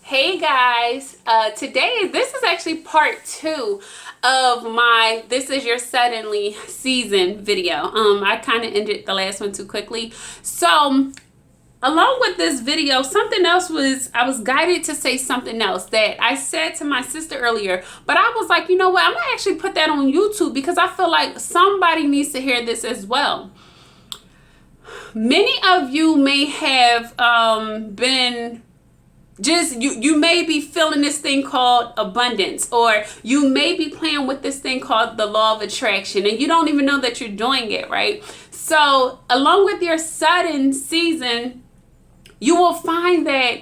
Hey guys, this is actually part 2 of my This Is Your Suddenly season video. I kind of ended the last one too quickly. So along with this video, I was guided to say something else that I said to my sister earlier, but I was like, you know what, I'm gonna actually put that on YouTube because I feel like somebody needs to hear this as well. Many of you may have been you may be feeling this thing called abundance, or you may be playing with this thing called the law of attraction, and you don't even know that you're doing it, right? So along with your sudden season, you will find that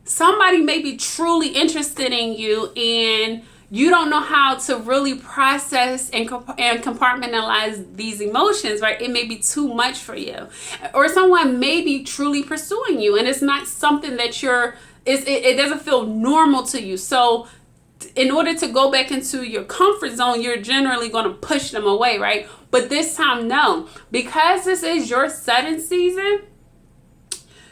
somebody may be truly interested in you, and you don't know how to really process and compartmentalize these emotions, right? It may be too much for you. Or someone may be truly pursuing you, and it's not something that it doesn't feel normal to you. So in order to go back into your comfort zone, you're generally going to push them away, right? But this time, no. Because this is your sudden season,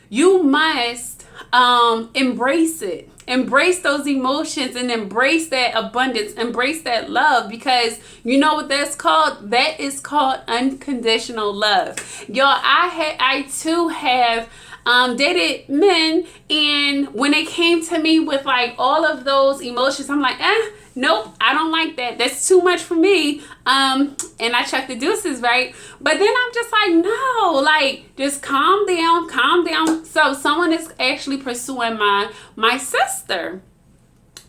you must embrace it. Embrace those emotions and embrace that abundance, embrace that love, because you know what that's called? That is called unconditional love. Y'all, I too have dated men, and when they came to me with like all of those emotions, I'm like, nope, I don't like that. That's too much for me. And I check the deuces, right? But then I'm just like, no, like, just calm down, calm down. So someone is actually pursuing my sister.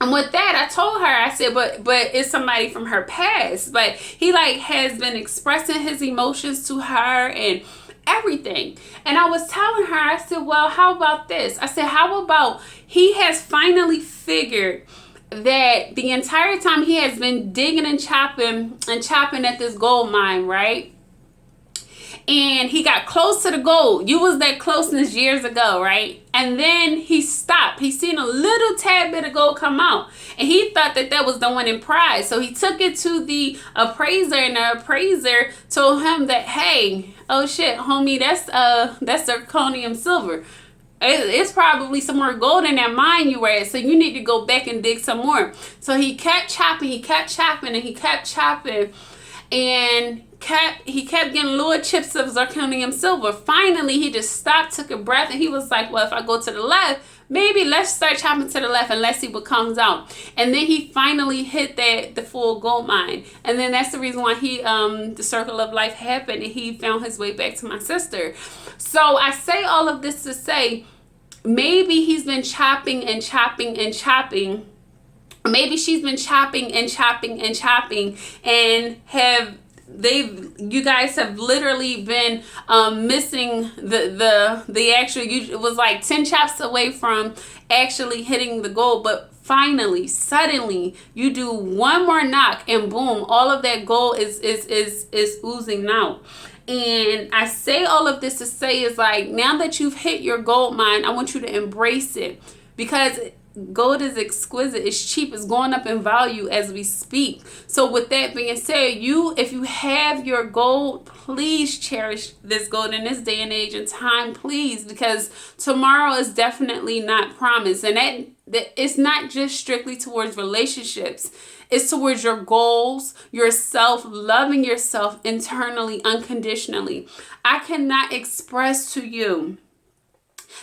And with that, I told her, I said, but it's somebody from her past. But he like has been expressing his emotions to her and everything. And I was telling her, I said, well, how about this? I said, how about he has finally figured that the entire time he has been digging and chopping at this gold mine, right? And he got close to the gold. You was that closeness years ago, right? And then he stopped. He seen a little tad bit of gold come out, and he thought that was the winning prize. So he took it to the appraiser, and the appraiser told him that, hey, oh shit, homie, that's zirconium silver. It's probably some more gold in that mine you were at, so you need to go back and dig some more. So he kept chopping, and he kept chopping, and he kept getting little chips of zirconium silver. Finally, he just stopped, took a breath, and he was like, well, if I go to the left, maybe let's start chopping to the left and let's see what comes out. And then he finally hit the full gold mine. And then that's the reason why the circle of life happened, and he found his way back to my sister. So I say all of this to say, maybe he's been chopping and chopping and chopping. Maybe she's been chopping and chopping and chopping, and you guys have literally been missing the actual, it was like 10 chops away from actually hitting the goal. But finally, suddenly, you do one more knock, and boom, all of that gold is oozing out. And I say all of this to say is like, now that you've hit your gold mine, I want you to embrace it, because gold is exquisite, it's cheap, it's going up in value as we speak. So with that being said, if you have your gold, please cherish this gold in this day and age and time, please, because tomorrow is definitely not promised. And that it's not just strictly towards relationships. It's towards your goals, yourself, loving yourself internally, unconditionally. I cannot express to you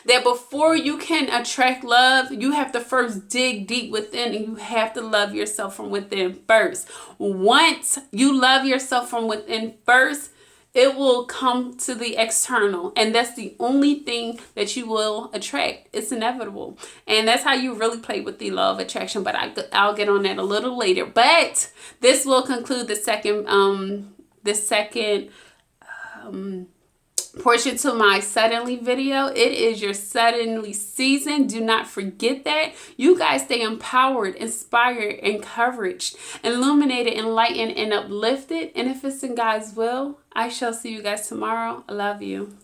that before you can attract love, you have to first dig deep within, and you have to love yourself from within first. Once you love yourself from within first, it will come to the external, and that's the only thing that you will attract. It's inevitable, and that's how you really play with the law of attraction. But I'll get on that a little later. But this will conclude the second portion to my suddenly video. It is your suddenly season. Do not forget that. You guys stay empowered, inspired, encouraged, illuminated, enlightened, and uplifted. And if it's in God's will, I shall see you guys tomorrow. I love you.